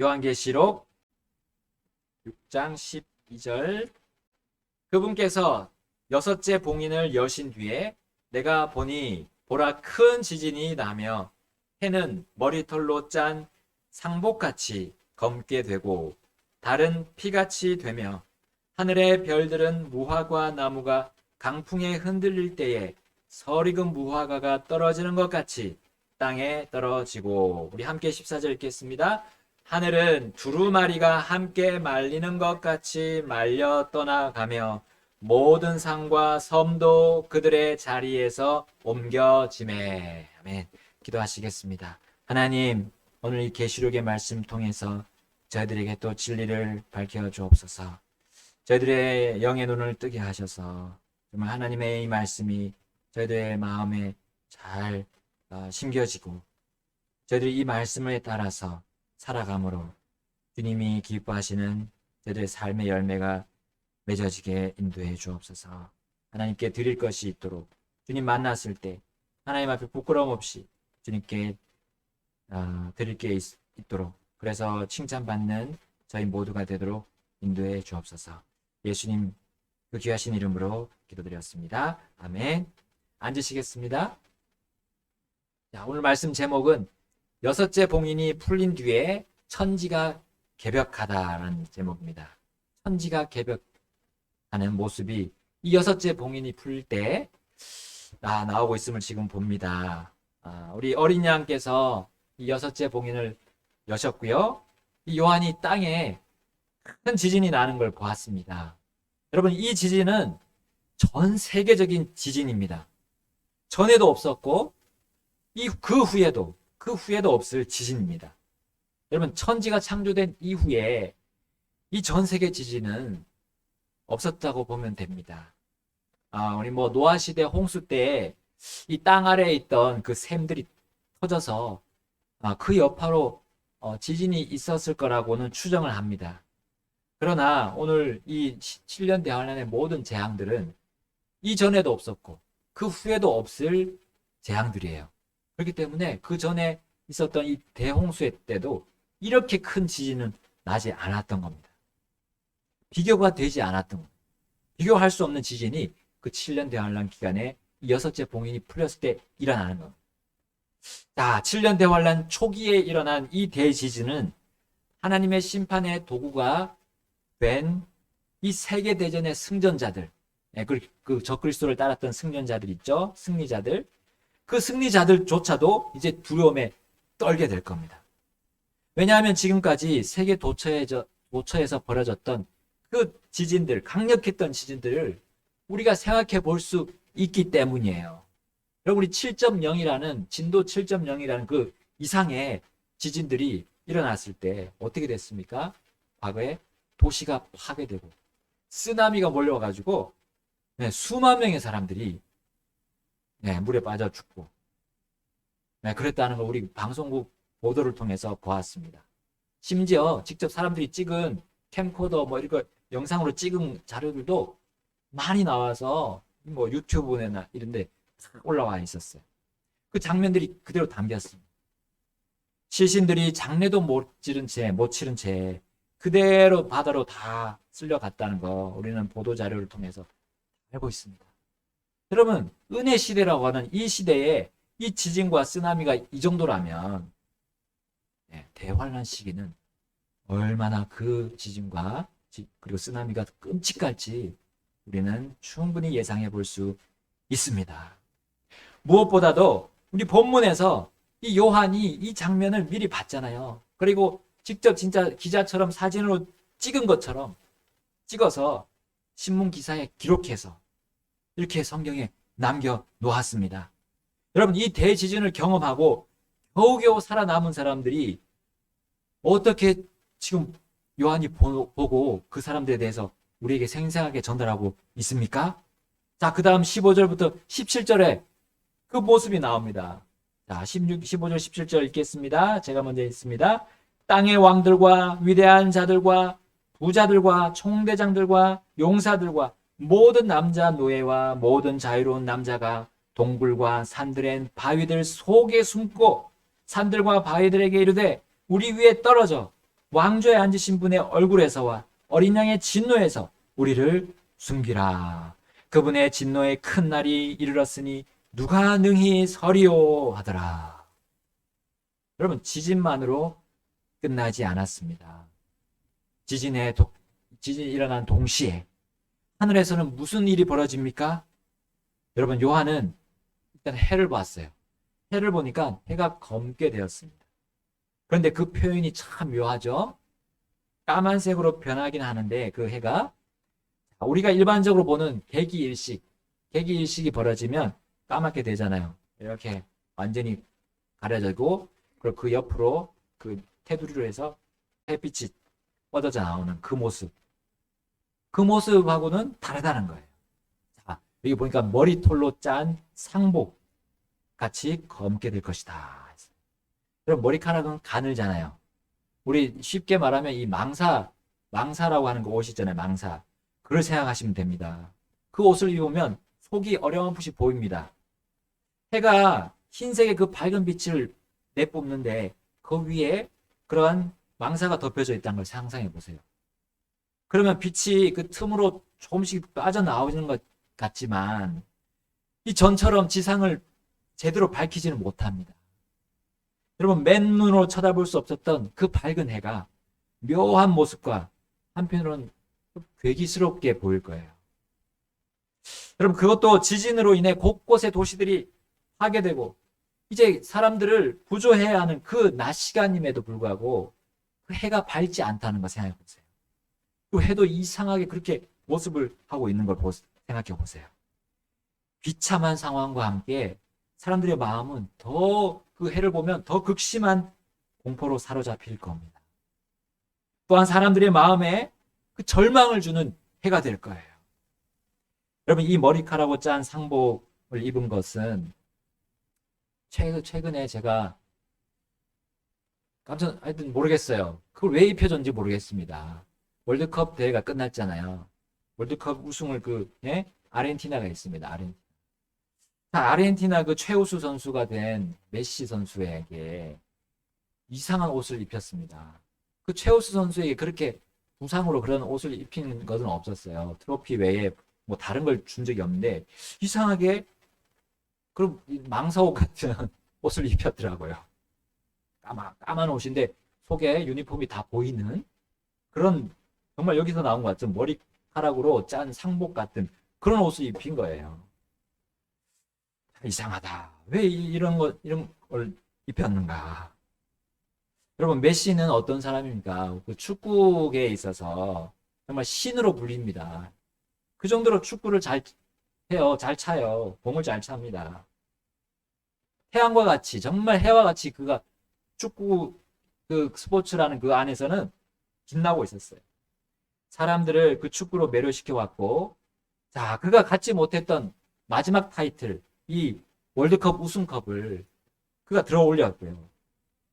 요한계시록 6장 12절. 그분께서 여섯째 봉인을 여신 뒤에 내가 보니 보라 큰 지진이 나며 해는 머리털로 짠 상복같이 검게 되고 달은 피같이 되며 하늘의 별들은 무화과 나무가 강풍에 흔들릴 때에 설익은 무화과가 떨어지는 것 같이 땅에 떨어지고. 우리 함께 14절 읽겠습니다. 하늘은 두루마리가 함께 말리는 것 같이 말려 떠나가며 모든 산과 섬도 그들의 자리에서 옮겨지매. 아멘. 기도하시겠습니다. 하나님, 오늘 이 계시록의 말씀 통해서 저희들에게 또 진리를 밝혀 주옵소서. 저희들의 영의 눈을 뜨게 하셔서 정말 하나님의 이 말씀이 저희들의 마음에 잘 심겨지고 저희들이 이 말씀에 따라서 살아감으로 주님이 기뻐하시는 저희들의 삶의 열매가 맺어지게 인도해 주옵소서. 하나님께 드릴 것이 있도록 주님 만났을 때 하나님 앞에 부끄러움 없이 주님께 드릴 게 있도록, 그래서 칭찬받는 저희 모두가 되도록 인도해 주옵소서. 예수님 그 귀하신 이름으로 기도드렸습니다. 아멘. 앉으시겠습니다. 자, 오늘 말씀 제목은 여섯째 봉인이 풀린 뒤에 천지가 개벽하다라는 제목입니다. 천지가 개벽하는 모습이 이 여섯째 봉인이 풀릴 때 나오고 있음을 지금 봅니다. 우리 어린 양께서 이 여섯째 봉인을 여셨고요. 이 요한이 땅에 큰 지진이 나는 걸 보았습니다. 여러분, 이 지진은 전 세계적인 지진입니다. 전에도 없었고 그 후에도 없을 지진입니다. 여러분, 천지가 창조된 이후에 이 전 세계 지진은 없었다고 보면 됩니다. 우리 노아 시대 홍수 때 이 땅 아래에 있던 그 샘들이 터져서 그 여파로 지진이 있었을 거라고는 추정을 합니다. 그러나 오늘 이 7년 대환란의 모든 재앙들은 이전에도 없었고 그 후에도 없을 재앙들이에요. 그렇기 때문에 그 전에 있었던 이 대홍수 때도 이렇게 큰 지진은 나지 않았던 겁니다. 비교가 되지 않았던 겁니다. 비교할 수 없는 지진이 그 7년 대환란 기간에 이 여섯째 봉인이 풀렸을 때 일어나는 겁니다. 자, 7년 대환란 초기에 일어난 이 대지진은 하나님의 심판의 도구가 된 이 세계대전의 승전자들, 그 적그리스도를 따랐던 승전자들 있죠? 승리자들. 그 승리자들조차도 이제 두려움에 떨게 될 겁니다. 왜냐하면 지금까지 세계 도처에서 벌어졌던 그 지진들, 강력했던 지진들을 우리가 생각해 볼 수 있기 때문이에요. 여러분, 우리 7.0이라는 진도 7.0이라는 그 이상의 지진들이 일어났을 때 어떻게 됐습니까? 과거에 도시가 파괴되고 쓰나미가 몰려와가지고 수만 명의 사람들이 물에 빠져 죽고 그랬다는 걸 우리 방송국 보도를 통해서 보았습니다. 심지어 직접 사람들이 찍은 캠코더 이런 거 영상으로 찍은 자료들도 많이 나와서 유튜브나 이런 데 올라와 있었어요. 그 장면들이 그대로 담겼습니다. 시신들이 장례도 못 치른 채 그대로 바다로 다 쓸려갔다는 거 우리는 보도 자료를 통해서 알고 있습니다. 여러분, 은혜 시대라고 하는 이 시대에 이 지진과 쓰나미가 이 정도라면 대환란 시기는 얼마나 그 지진과 그리고 쓰나미가 끔찍할지 우리는 충분히 예상해 볼 수 있습니다. 무엇보다도 우리 본문에서 이 요한이 이 장면을 미리 봤잖아요. 그리고 직접 진짜 기자처럼 사진으로 찍은 것처럼 찍어서 신문 기사에 기록해서 이렇게 성경에 남겨 놓았습니다. 여러분, 이 대지진을 경험하고 겨우겨우 살아남은 사람들이 어떻게 지금 요한이 보고 그 사람들에 대해서 우리에게 생생하게 전달하고 있습니까? 자, 그 다음 15절부터 17절에 그 모습이 나옵니다. 자, 15절 17절 읽겠습니다. 제가 먼저 읽습니다. 땅의 왕들과 위대한 자들과 부자들과 총대장들과 용사들과 모든 남자 노예와 모든 자유로운 남자가 동굴과 산들의 바위들 속에 숨고 산들과 바위들에게 이르되 우리 위에 떨어져 왕좌에 앉으신 분의 얼굴에서와 어린 양의 진노에서 우리를 숨기라. 그분의 진노의 큰 날이 이르렀으니 누가 능히 서리오 하더라. 여러분, 지진만으로 끝나지 않았습니다. 지진이 일어난 동시에 하늘에서는 무슨 일이 벌어집니까? 여러분, 요한은 일단 해를 봤어요. 해를 보니까 해가 검게 되었습니다. 그런데 그 표현이 참 묘하죠? 까만색으로 변하긴 하는데 그 해가 우리가 일반적으로 보는 개기일식이 벌어지면 까맣게 되잖아요. 이렇게 완전히 가려지고 그리고 그 옆으로 그 테두리로 해서 햇빛이 뻗어져 나오는 그 모습하고는 다르다는 거예요. 자, 여기 보니까 머리털로 짠 상복 같이 검게 될 것이다. 그럼 머리카락은 가늘잖아요. 우리 쉽게 말하면 이 망사라고 하는 그 옷 있잖아요. 망사. 그걸 생각하시면 됩니다. 그 옷을 입으면 속이 어렴풋이 보입니다. 해가 흰색의 그 밝은 빛을 내뿜는데 그 위에 그러한 망사가 덮여져 있다는 걸 상상해 보세요. 그러면 빛이 그 틈으로 조금씩 빠져나오는 것 같지만 이 전처럼 지상을 제대로 밝히지는 못합니다. 여러분, 맨눈으로 쳐다볼 수 없었던 그 밝은 해가 묘한 모습과 한편으로는 괴기스럽게 보일 거예요. 여러분, 그것도 지진으로 인해 곳곳에 도시들이 파괴되고 이제 사람들을 구조해야 하는 그 낮 시간임에도 불구하고 그 해가 밝지 않다는 거 생각해 보세요. 그 해도 이상하게 그렇게 모습을 하고 있는 걸 생각해 보세요. 비참한 상황과 함께 사람들의 마음은 더 그 해를 보면 더 극심한 공포로 사로잡힐 겁니다. 또한 사람들의 마음에 그 절망을 주는 해가 될 거예요. 여러분, 이 머리카락으로 짠 상복을 입은 것은 최근에 제가 하여튼 모르겠어요. 그걸 왜 입혀졌는지 모르겠습니다. 월드컵 대회가 끝났잖아요. 월드컵 우승을 아르헨티나가 있습니다. 아르헨티나 그 최우수 선수가 된 메시 선수에게 이상한 옷을 입혔습니다. 그 최우수 선수에게 그렇게 부상으로 그런 옷을 입힌 것은 없었어요. 트로피 외에 뭐 다른 걸 준 적이 없는데 이상하게 그럼 망사옷 같은 옷을 입혔더라고요. 까만 옷인데 속에 유니폼이 다 보이는 그런, 정말 여기서 나온 것 같은 머리카락으로 짠 상복 같은 그런 옷을 입힌 거예요. 이상하다. 왜 이런 걸 입혔는가? 여러분, 메시는 어떤 사람입니까? 그 축구에 있어서 정말 신으로 불립니다. 그 정도로 축구를 잘 해요. 잘 차요. 공을 잘 찹니다. 태양과 같이, 정말 해와 같이 그가 축구 그 스포츠라는 그 안에서는 빛나고 있었어요. 사람들을 그 축구로 매료시켜 왔고, 자, 그가 갖지 못했던 마지막 타이틀, 이 월드컵 우승컵을 그가 들어 올렸고요.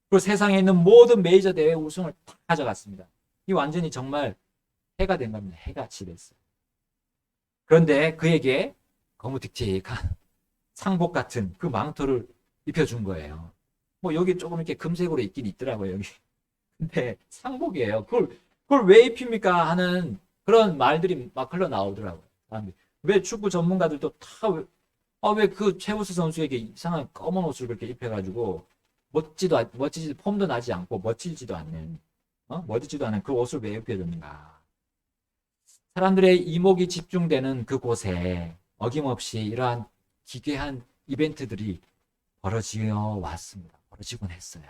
그리고 세상에 있는 모든 메이저 대회 우승을 다 가져갔습니다. 이 완전히 정말 해가 된 겁니다. 해같이 됐어요. 그런데 그에게 거무틱틱한 상복 같은 그 망토를 입혀준 거예요. 뭐 여기 조금 이렇게 금색으로 있긴 있더라고요. 여기. 근데 상복이에요. 그걸 왜 입힙니까? 하는 그런 말들이 막 흘러나오더라고요. 왜 축구 전문가들도 다 왜 그 최우수 선수에게 이상한 검은 옷을 그렇게 입혀가지고 멋지지, 폼도 나지 않고 멋지지도 않는 그 옷을 왜 입혀줬는가? 사람들의 이목이 집중되는 그곳에 어김없이 이러한 기괴한 이벤트들이 벌어지어 왔습니다. 벌어지곤 했어요.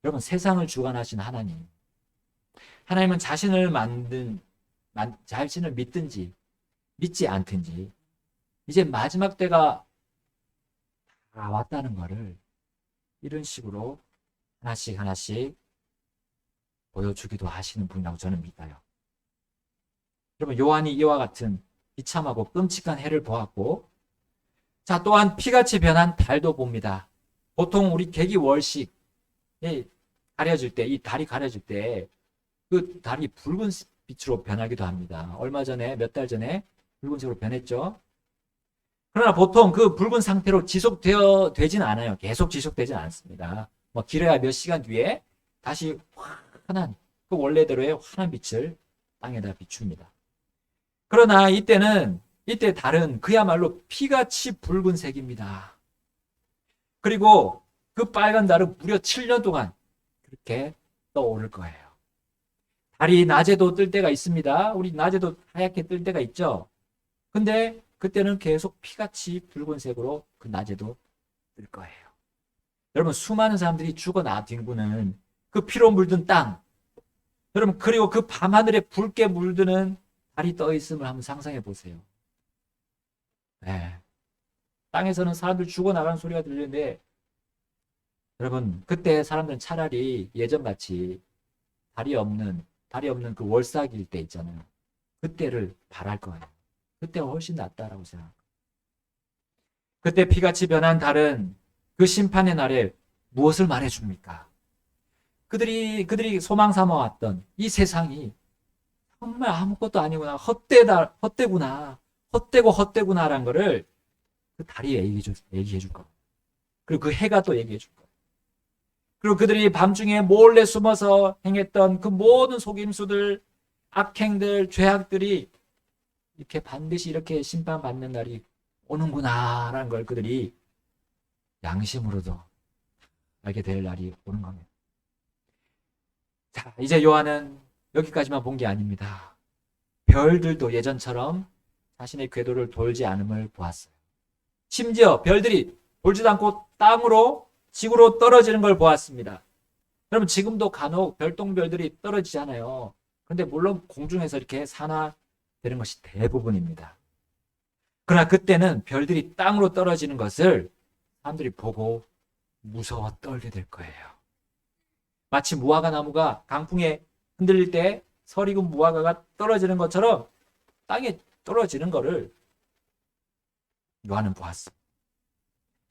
여러분, 세상을 주관하신 하나님은 자신을 믿든지 믿지 않든지 이제 마지막 때가 다 왔다는 것을 이런 식으로 하나씩 보여주기도 하시는 분이라고 저는 믿어요. 여러분, 요한이 이와 같은 비참하고 끔찍한 해를 보았고, 자, 또한 피같이 변한 달도 봅니다. 보통 우리 개기월식에 가려질 때, 이 달이 가려질 때 그 달이 붉은 빛으로 변하기도 합니다. 몇 달 전에 붉은색으로 변했죠. 그러나 보통 그 붉은 상태로 되지는 않아요. 계속 지속되지는 않습니다. 뭐 길어야 몇 시간 뒤에 다시 환한, 그 원래대로의 환한 빛을 땅에다 비춥니다. 그러나 이때 달은 그야말로 피같이 붉은색입니다. 그리고 그 빨간 달은 무려 7년 동안 그렇게 떠오를 거예요. 달이 낮에도 뜰 때가 있습니다. 우리 낮에도 하얗게 뜰 때가 있죠. 근데 그때는 계속 피같이 붉은색으로 그 낮에도 뜰 거예요. 여러분, 수많은 사람들이 죽어 나뒹구는 그 피로 물든 땅, 여러분, 그리고 그 밤하늘에 붉게 물드는 달이 떠 있음을 한번 상상해 보세요. 네. 땅에서는 사람들 죽어 나가는 소리가 들리는데, 여러분, 그때 사람들은 차라리 예전같이 달이 없는 그 월삭일 때 있잖아요. 그때를 바랄 거예요. 그때가 훨씬 낫다라고 생각합니다. 그때 피같이 변한 달은 그 심판의 날에 무엇을 말해줍니까? 그들이 소망 삼아왔던 이 세상이 정말 아무것도 아니구나, 헛되구나, 헛되구나라는 거를 그 달이 얘기해 줄 거예요. 그리고 그 해가 또 얘기해 줄 거예요. 그리고 그들이 밤중에 몰래 숨어서 행했던 그 모든 속임수들, 악행들, 죄악들이 이렇게 반드시 이렇게 심판받는 날이 오는구나라는 걸 그들이 양심으로도 알게 될 날이 오는 겁니다. 자, 이제 요한은 여기까지만 본 게 아닙니다. 별들도 예전처럼 자신의 궤도를 돌지 않음을 보았어요. 심지어 별들이 돌지도 않고 지구로 떨어지는 걸 보았습니다. 여러분, 지금도 간혹 별똥별들이 떨어지잖아요. 그런데 물론 공중에서 이렇게 산화되는 것이 대부분입니다. 그러나 그때는 별들이 땅으로 떨어지는 것을 사람들이 보고 무서워 떨게 될 거예요. 마치 무화과 나무가 강풍에 흔들릴 때 설익은 무화과가 떨어지는 것처럼 땅에 떨어지는 것을 요한은 보았습니다.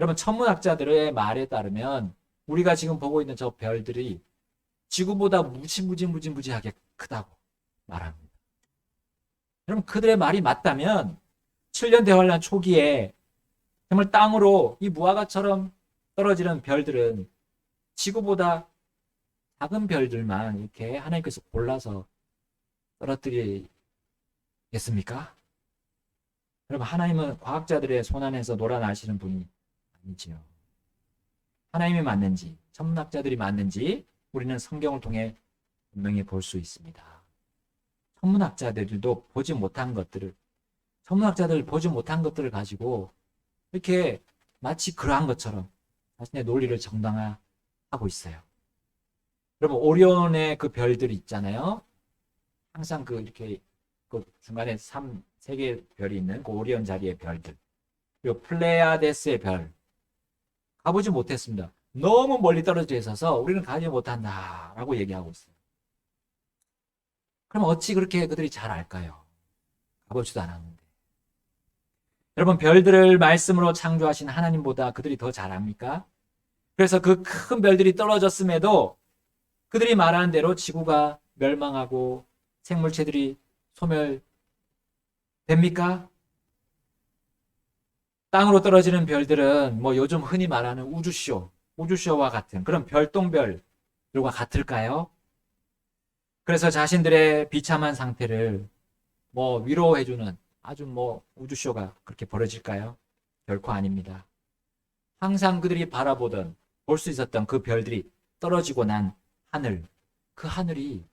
여러분, 천문학자들의 말에 따르면 우리가 지금 보고 있는 저 별들이 지구보다 무지하게 크다고 말합니다. 여러분, 그들의 말이 맞다면 7년 대환란 초기에 정말 땅으로 이 무화과처럼 떨어지는 별들은 지구보다 작은 별들만 이렇게 하나님께서 골라서 떨어뜨리겠습니까? 여러분, 하나님은 과학자들의 손안에서 놀아나시는 분이 아니지요. 하나님이 맞는지, 천문학자들이 맞는지 우리는 성경을 통해 분명히 볼 수 있습니다. 천문학자들이 보지 못한 것들을 가지고 이렇게 마치 그러한 것처럼 자신의 논리를 정당화하고 있어요. 여러분, 오리온의 그 별들이 있잖아요. 항상 이렇게 그 중간에 3개의 별이 있는 그 오리온 자리의 별들. 그리고 플레이아데스의 별. 가보지 못했습니다. 너무 멀리 떨어져 있어서 우리는 가지 못한다라고 얘기하고 있어요. 그럼 어찌 그렇게 그들이 잘 알까요? 가보지도 않았는데. 여러분, 별들을 말씀으로 창조하신 하나님보다 그들이 더 잘 압니까? 그래서 그 큰 별들이 떨어졌음에도 그들이 말하는 대로 지구가 멸망하고 생물체들이 소멸됩니까? 땅으로 떨어지는 별들은 뭐 요즘 흔히 말하는 우주쇼와 같은 그런 별똥별들과 같을까요? 그래서 자신들의 비참한 상태를 뭐 위로해주는 아주 뭐 우주쇼가 그렇게 벌어질까요? 결코 아닙니다. 항상 그들이 바라보던 볼 수 있었던 그 별들이 떨어지고 난 하늘, 그 하늘이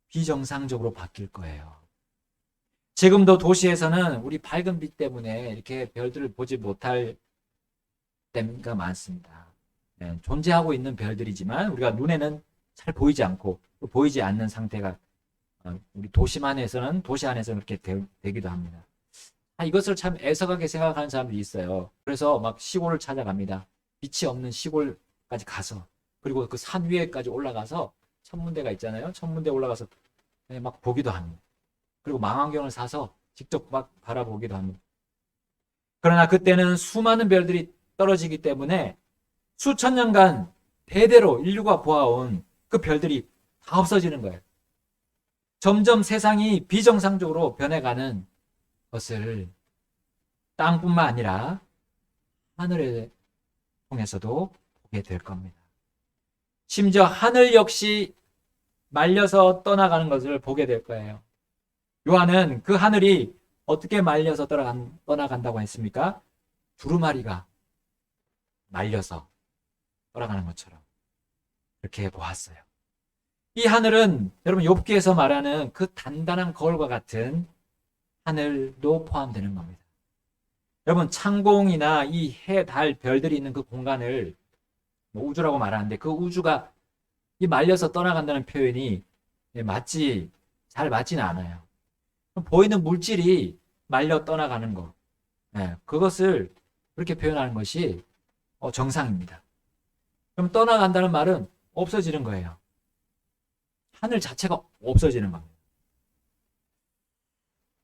비정상적으로 바뀔 거예요. 지금도 도시에서는 우리 밝은 빛 때문에 이렇게 별들을 보지 못할 때가 많습니다. 네, 존재하고 있는 별들이지만 우리가 눈에는 잘 보이지 않고 보이지 않는 상태가 우리 도시 안에서는 그렇게 되기도 합니다. 이것을 참 애석하게 생각하는 사람들이 있어요. 그래서 막 시골을 찾아갑니다. 빛이 없는 시골까지 가서, 그리고 그 산 위에까지 올라가서 천문대가 있잖아요. 천문대 올라가서 막 보기도 합니다. 그리고 망원경을 사서 직접 막 바라보기도 합니다. 그러나 그때는 수많은 별들이 떨어지기 때문에 수천 년간 대대로 인류가 보아온 그 별들이 다 없어지는 거예요. 점점 세상이 비정상적으로 변해가는 것을 땅뿐만 아니라 하늘을 통해서도 보게 될 겁니다. 심지어 하늘 역시 말려서 떠나가는 것을 보게 될 거예요. 요한은 그 하늘이 어떻게 말려서 떠나간다고 했습니까? 두루마리가 말려서 떠나가는 것처럼 그렇게 보았어요. 이 하늘은 여러분 욥기에서 말하는 그 단단한 거울과 같은 하늘도 포함되는 겁니다. 여러분 창공이나 이 해, 달, 별들이 있는 그 공간을 우주라고 말하는데 그 우주가 이 말려서 떠나간다는 표현이 잘 맞지는 않아요. 보이는 물질이 말려 떠나가는 것, 그것을 그렇게 표현하는 것이 정상입니다. 그럼 떠나간다는 말은 없어지는 거예요. 하늘 자체가 없어지는 겁니다.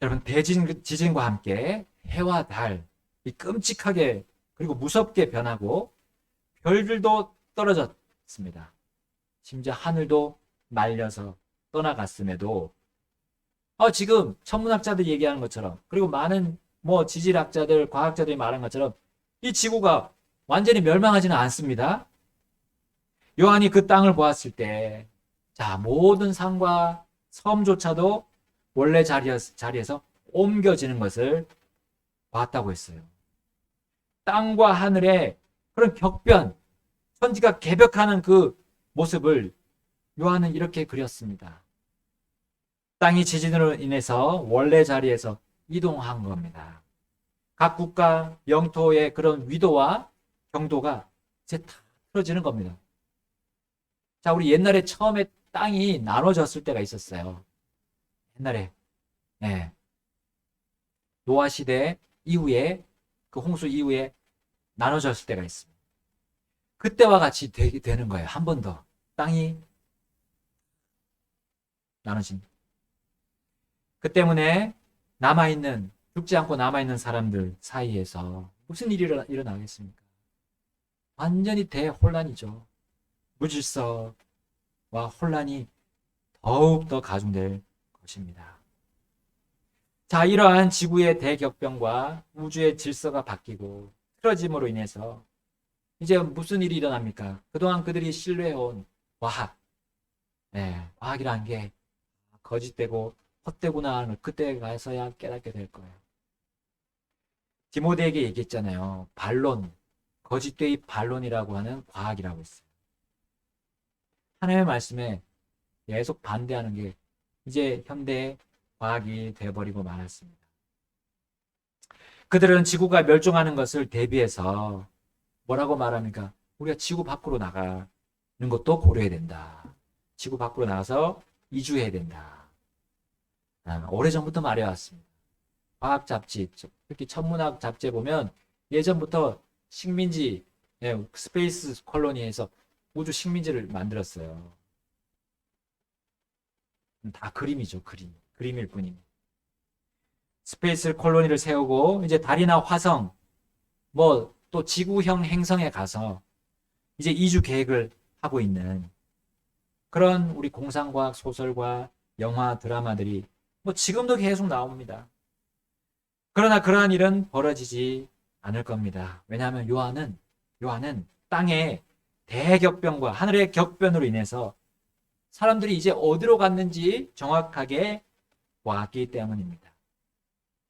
여러분 지진과 함께 해와 달 이 끔찍하게 그리고 무섭게 변하고 별들도 떨어졌습니다. 심지어 하늘도 말려서 떠나갔음에도 지금 천문학자들이 얘기하는 것처럼 그리고 많은 지질학자들, 과학자들이 말한 것처럼 이 지구가 완전히 멸망하지는 않습니다. 요한이 그 땅을 보았을 때 모든 산과 섬조차도 원래 자리에서 옮겨지는 것을 봤다고 했어요. 땅과 하늘의 그런 격변, 천지가 개벽하는 그 모습을 요한은 이렇게 그렸습니다. 땅이 지진으로 인해서 원래 자리에서 이동한 겁니다. 각 국가 영토의 그런 위도와 경도가 이제 다 틀어지는 겁니다. 우리 옛날에 처음에 땅이 나눠졌을 때가 있었어요. 옛날에 노아 시대 이후에 그 홍수 이후에 나눠졌을 때가 있습니다. 그때와 같이 되는 거예요. 한 번 더 땅이 나눠진. 그 때문에 죽지 않고 남아있는 사람들 사이에서 무슨 일이 일어나겠습니까? 완전히 대혼란이죠. 무질서와 혼란이 더욱더 가중될 것입니다. 이러한 지구의 대격변과 우주의 질서가 바뀌고 틀어짐으로 인해서 이제 무슨 일이 일어납니까? 그동안 그들이 신뢰해온 과학, 과학이라는 게 거짓되고 헛되구나 하는 그때 가서야 깨닫게 될 거예요. 디모데에게 얘기했잖아요. 반론, 거짓되이 반론이라고 하는 과학이라고 했어요. 하나님의 말씀에 계속 반대하는 게 이제 현대의 과학이 되어버리고 말았습니다. 그들은 지구가 멸종하는 것을 대비해서 뭐라고 말합니까? 우리가 지구 밖으로 나가는 것도 고려해야 된다. 지구 밖으로 나가서 이주해야 된다. 오래전부터 말해왔습니다. 과학 잡지, 특히 천문학 잡지에 보면 예전부터 식민지, 스페이스 콜로니에서 우주 식민지를 만들었어요. 다 그림이죠, 그림일 뿐입니다. 스페이스 콜로니를 세우고 이제 달이나 화성, 또 지구형 행성에 가서 이제 이주 계획을 하고 있는 그런 우리 공상과학 소설과 영화, 드라마들이 지금도 계속 나옵니다. 그러나 그러한 일은 벌어지지 않을 겁니다. 왜냐하면 요한은 땅의 대격변과 하늘의 격변으로 인해서 사람들이 이제 어디로 갔는지 정확하게 왔기 때문입니다.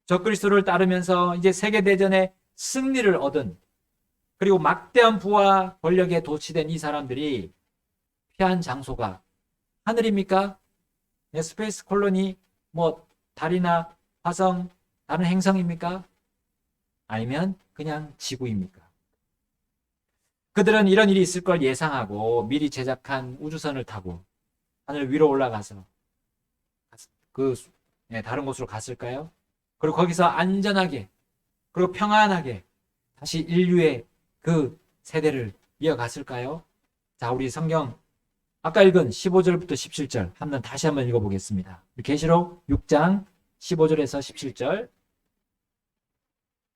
적그리스도를 따르면서 이제 세계대전의 승리를 얻은 그리고 막대한 부와 권력에 도취된 이 사람들이 피한 장소가 하늘입니까? 스페이스 콜로니, 달이나 화성, 다른 행성입니까? 아니면 그냥 지구입니까? 그들은 이런 일이 있을 걸 예상하고 미리 제작한 우주선을 타고 하늘 위로 올라가서 다른 곳으로 갔을까요? 그리고 거기서 안전하게 그리고 평안하게 다시 인류의 그 세대를 이어갔을까요? 우리 성경 아까 읽은 15절부터 17절 다시 한번 읽어보겠습니다. 계시록 6장 15절에서 17절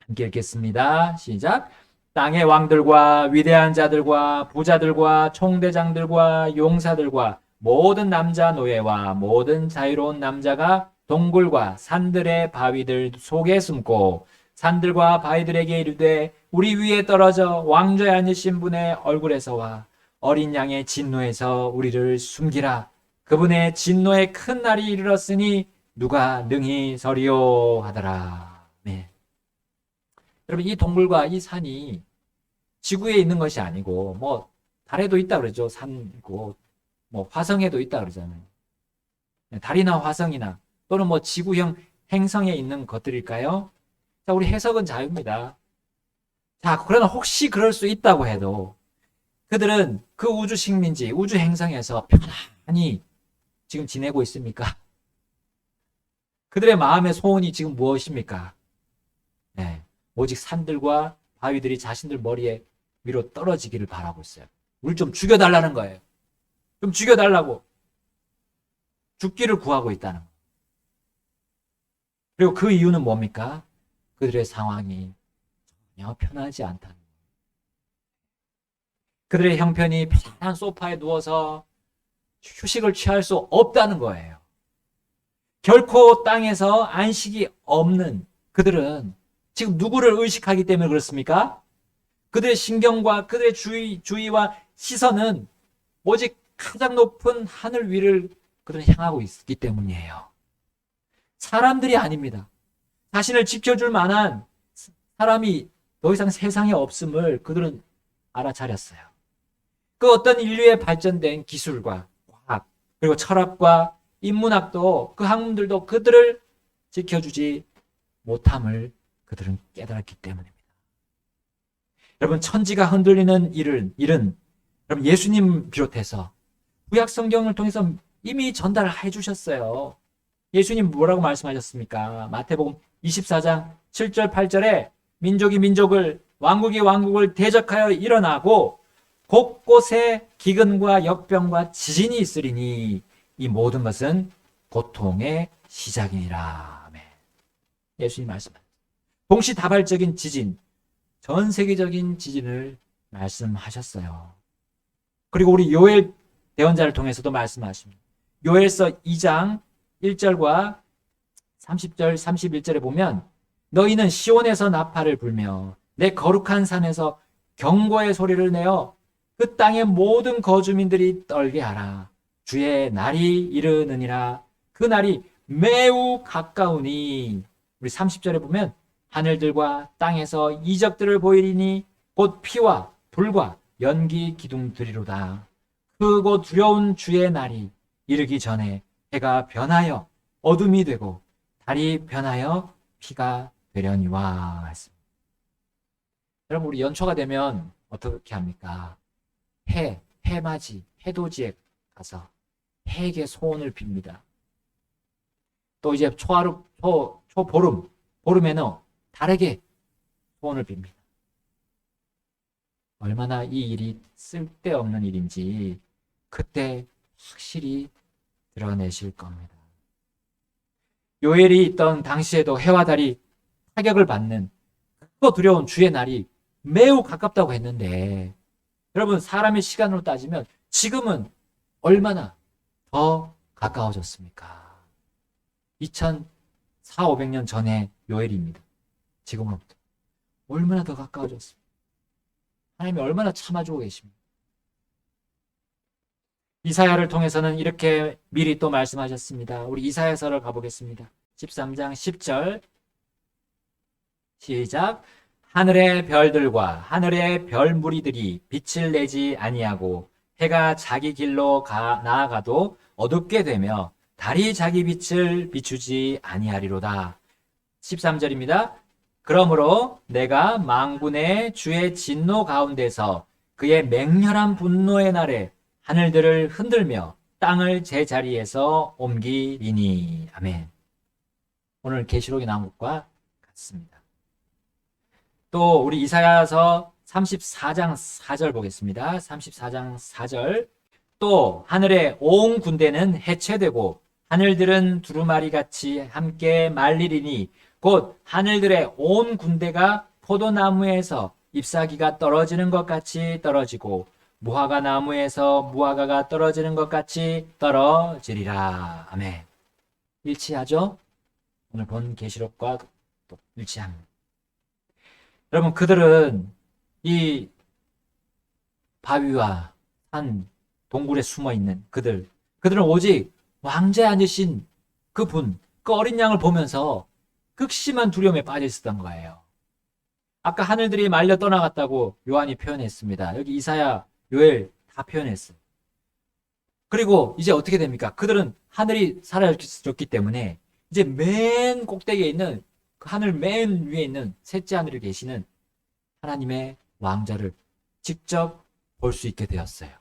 함께 읽겠습니다. 시작. 땅의 왕들과 위대한 자들과 부자들과 총대장들과 용사들과 모든 남자 노예와 모든 자유로운 남자가 동굴과 산들의 바위들 속에 숨고 산들과 바위들에게 이르되 우리 위에 떨어져 왕좌에 앉으신 분의 얼굴에서와 어린 양의 진노에서 우리를 숨기라 그분의 진노의 큰 날이 이르렀으니 누가 능히 서리요 하더라. 네. 여러분, 이 동굴과 이 산이 지구에 있는 것이 아니고 뭐 달에도 있다 그러죠. 산이고 뭐 화성에도 있다 그러잖아요. 달이나 화성이나 또는 뭐 지구형 행성에 있는 것들일까요? 자, 우리 해석은 자유입니다. 자, 그러나 혹시 그럴 수 있다고 해도 그들은 그 우주 식민지, 우주 행성에서 편안히 지금 지내고 있습니까? 그들의 마음의 소원이 지금 무엇입니까? 네, 오직 산들과 바위들이 자신들 머리에 위로 떨어지기를 바라고 있어요. 우리 좀 죽여달라는 거예요. 좀 죽여달라고. 죽기를 구하고 있다는 거예요. 그리고 그 이유는 뭡니까? 그들의 상황이 전혀 편하지 않다는 거예요. 그들의 형편이 편안한 소파에 누워서 휴식을 취할 수 없다는 거예요. 결코 땅에서 안식이 없는 그들은 지금 누구를 의식하기 때문에 그렇습니까? 그들의 신경과 그들의 주의와 시선은 오직 가장 높은 하늘 위를 그들은 향하고 있기 때문이에요. 사람들이 아닙니다. 자신을 지켜줄 만한 사람이 더 이상 세상에 없음을 그들은 알아차렸어요. 그 어떤 인류의 발전된 기술과 과학, 그리고 철학과 인문학도 그 학문들도 그들을 지켜주지 못함을 그들은 깨달았기 때문입니다. 여러분, 천지가 흔들리는 일은 여러분 예수님 비롯해서 구약 성경을 통해서 이미 전달해 주셨어요. 예수님 뭐라고 말씀하셨습니까? 마태복음 24장 7절 8절에 민족이 민족을, 왕국이 왕국을 대적하여 일어나고 곳곳에 기근과 역병과 지진이 있으리니 이 모든 것은 고통의 시작이니라. 아멘. 예수님 말씀하셨습니다. 동시다발적인 지진, 전 세계적인 지진을 말씀하셨어요. 그리고 우리 요엘 대언자를 통해서도 말씀하십니다. 요엘서 2장 1절과 30절, 31절에 보면 너희는 시온에서 나팔을 불며 내 거룩한 산에서 경고의 소리를 내어 그 땅의 모든 거주민들이 떨게 하라. 주의 날이 이르느니라. 그 날이 매우 가까우니 우리 30절에 보면 하늘들과 땅에서 이적들을 보이리니 곧 피와 불과 연기 기둥들이로다. 크고 두려운 주의 날이 이르기 전에 해가 변하여 어둠이 되고 달이 변하여 피가 되려니와 했습니다. 여러분, 우리 연초가 되면 어떻게 합니까? 해맞이, 해돋이에 가서 해에게 소원을 빕니다. 또 이제 보름에는 달에게 소원을 빕니다. 얼마나 이 일이 쓸데없는 일인지 그때 확실히 드러내실 겁니다. 요엘이 있던 당시에도 해와 달이 타격을 받는 크고 두려운 주의 날이 매우 가깝다고 했는데 여러분, 사람의 시간으로 따지면 지금은 얼마나 더 가까워졌습니까? 2400, 500년 전의 요엘입니다. 지금으로부터 얼마나 더 가까워졌습니까? 하나님이 얼마나 참아주고 계십니까? 이사야를 통해서는 이렇게 미리 또 말씀하셨습니다. 우리 이사야서를 가보겠습니다. 13장 10절 시작. 하늘의 별들과 하늘의 별 무리들이 빛을 내지 아니하고 해가 자기 길로 나아가도 어둡게 되며 달이 자기 빛을 비추지 아니하리로다. 13절입니다. 그러므로 내가 만군의 주의 진노 가운데서 그의 맹렬한 분노의 날에 하늘들을 흔들며 땅을 제자리에서 옮기리니. 아멘. 오늘 계시록에 나온 것과 같습니다. 또 우리 이사야서 34장 4절 보겠습니다. 34장 4절. 또 하늘의 온 군대는 해체되고 하늘들은 두루마리 같이 함께 말리리니 곧 하늘들의 온 군대가 포도나무에서 잎사귀가 떨어지는 것 같이 떨어지고 무화과 나무에서 무화과가 떨어지는 것 같이 떨어지리라. 아멘. 일치하죠? 오늘 본 계시록과 또 일치합니다. 여러분, 그들은 이 바위와 산 동굴에 숨어 있는 그들 그들은 오직 왕좌에 앉으신 그분, 그 어린 양을 보면서 극심한 두려움에 빠져 있었던 거예요. 아까 하늘들이 말려 떠나갔다고 요한이 표현했습니다. 여기 이사야, 요엘 다 표현했어요. 그리고 이제 어떻게 됩니까? 그들은 하늘이 사라졌기 때문에 이제 맨 꼭대기에 있는 그 하늘 맨 위에 있는 셋째 하늘에 계시는 하나님의 왕자를 직접 볼 수 있게 되었어요.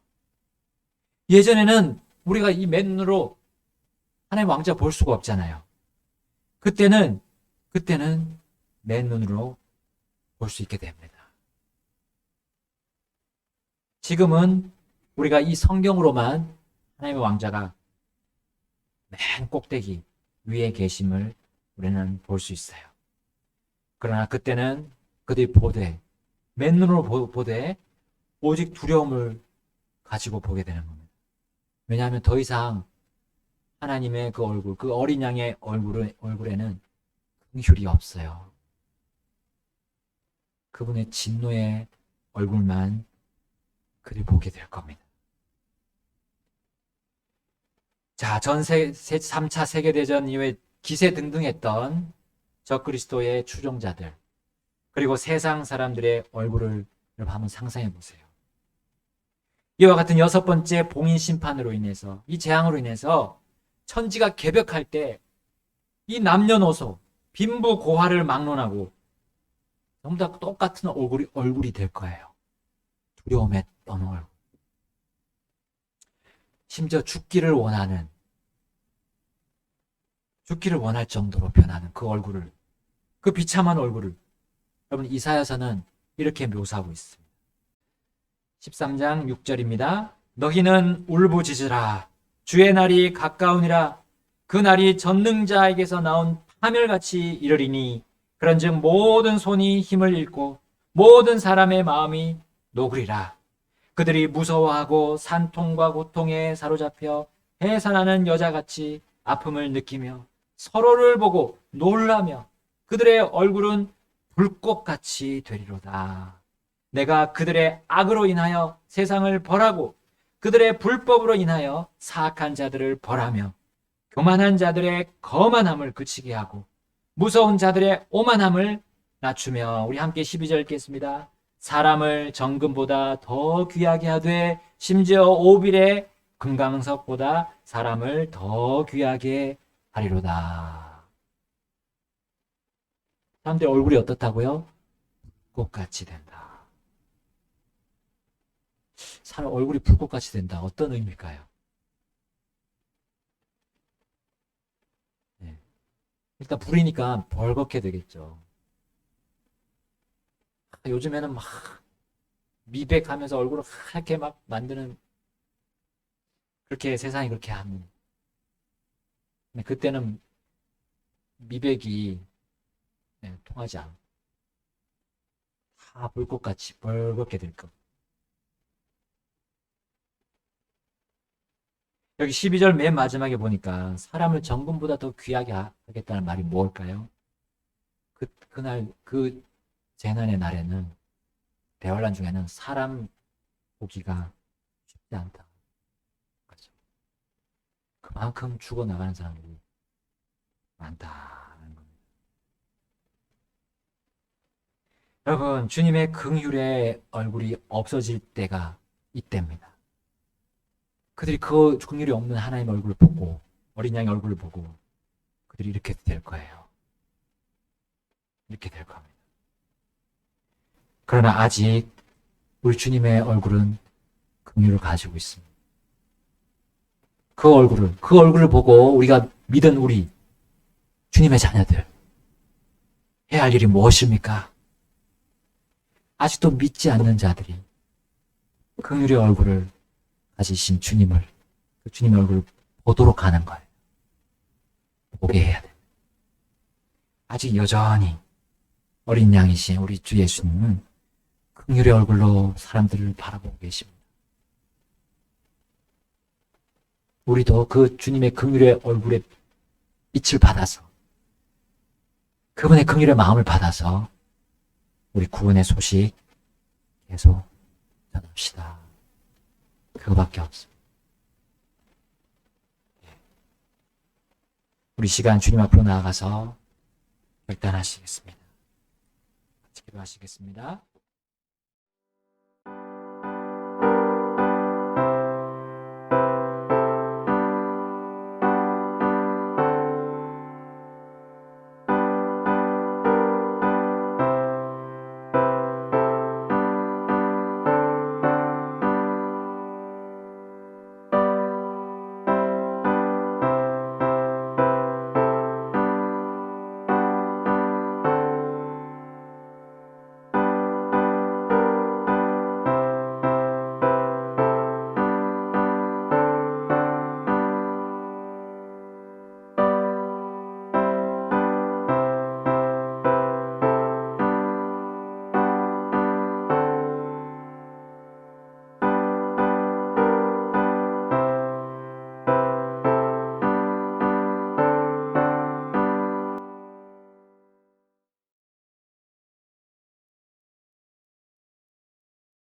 예전에는 우리가 이 맨눈으로 하나님의 왕자 볼 수가 없잖아요. 그때는 맨눈으로 볼 수 있게 됩니다. 지금은 우리가 이 성경으로만 하나님의 왕자가 맨 꼭대기 위에 계심을 우리는 볼 수 있어요. 그러나 그때는 그들이 맨눈으로 보되 오직 두려움을 가지고 보게 되는 겁니다. 왜냐하면 더 이상 하나님의 그 얼굴, 그 어린 양의 얼굴에는 긍휼이 없어요. 그분의 진노의 얼굴만 그들이 보게 될 겁니다. 자, 3차 세계대전 이후에 기세등등했던 적그리스도의 추종자들, 그리고 세상 사람들의 얼굴을 여러분 한번 상상해 보세요. 이와 같은 6번째 봉인 심판으로 인해서, 이 재앙으로 인해서 천지가 개벽할 때 이 남녀노소, 빈부 고화를 막론하고 전부 다 똑같은 얼굴이 될 거예요. 두려움에 떠는 얼굴. 심지어 죽기를 원할 정도로 변하는 그 얼굴을, 그 비참한 얼굴을 여러분 이사야서는 이렇게 묘사하고 있습니다. 13장 6절입니다. 너희는 울부짖으라. 주의 날이 가까우니라. 그 날이 전능자에게서 나온 파멸같이 이르리니 그런즉 모든 손이 힘을 잃고 모든 사람의 마음이 노그리라. 그들이 무서워하고 산통과 고통에 사로잡혀 해산하는 여자같이 아픔을 느끼며 서로를 보고 놀라며 그들의 얼굴은 불꽃같이 되리로다. 내가 그들의 악으로 인하여 세상을 벌하고 그들의 불법으로 인하여 사악한 자들을 벌하며 교만한 자들의 거만함을 그치게 하고 무서운 자들의 오만함을 낮추며, 우리 함께 12절 읽겠습니다. 사람을 정금보다 더 귀하게 하되 심지어 오빌의 금강석보다 사람을 더 귀하게 하리로다. 사람들의 얼굴이 어떻다고요? 불꽃같이 된다. 사람 얼굴이 불꽃같이 된다. 어떤 의미일까요? 네. 일단 불이니까 벌겋게 되겠죠. 요즘에는 막 미백하면서 얼굴을 하얗게 막 만드는, 그렇게 세상이 그렇게 하는. 그때는 미백이 통하지 않아. 다 불꽃같이 벌겋게 될 것. 여기 12절 맨 마지막에 보니까 사람을 정금보다 더 귀하게 하겠다는 말이 뭘까요? 그날 그 재난의 날에는, 대환란 중에는 사람 보기가 쉽지 않다. 그렇죠? 그만큼 죽어나가는 사람들이 많다는 겁니다. 여러분, 주님의 긍휼의 얼굴이 없어질 때가 이때입니다. 그들이 그 긍휼이 없는 하나님의 얼굴을 보고, 어린 양의 얼굴을 보고 그들이 이렇게 될 거예요. 이렇게 될 겁니다. 그러나 아직 우리 주님의 얼굴은 긍휼을 가지고 있습니다. 그 얼굴을 보고 우리가 믿은 우리 주님의 자녀들 해야 할 일이 무엇입니까? 아직도 믿지 않는 자들이 긍휼의 얼굴을 가지신 주님의 얼굴을 보도록 하는 거예요. 보게 해야 돼요. 아직 여전히 어린 양이신 우리 주 예수님은 긍휼의 얼굴로 사람들을 바라보고 계십니다. 우리도 그 주님의 긍휼의 얼굴에 빛을 받아서, 그분의 긍휼의 마음을 받아서 우리 구원의 소식 계속 전합시다. 그거밖에 없습니다. 우리 시간 주님 앞으로 나아가서 결단하시겠습니다. 같이 기도하시겠습니다.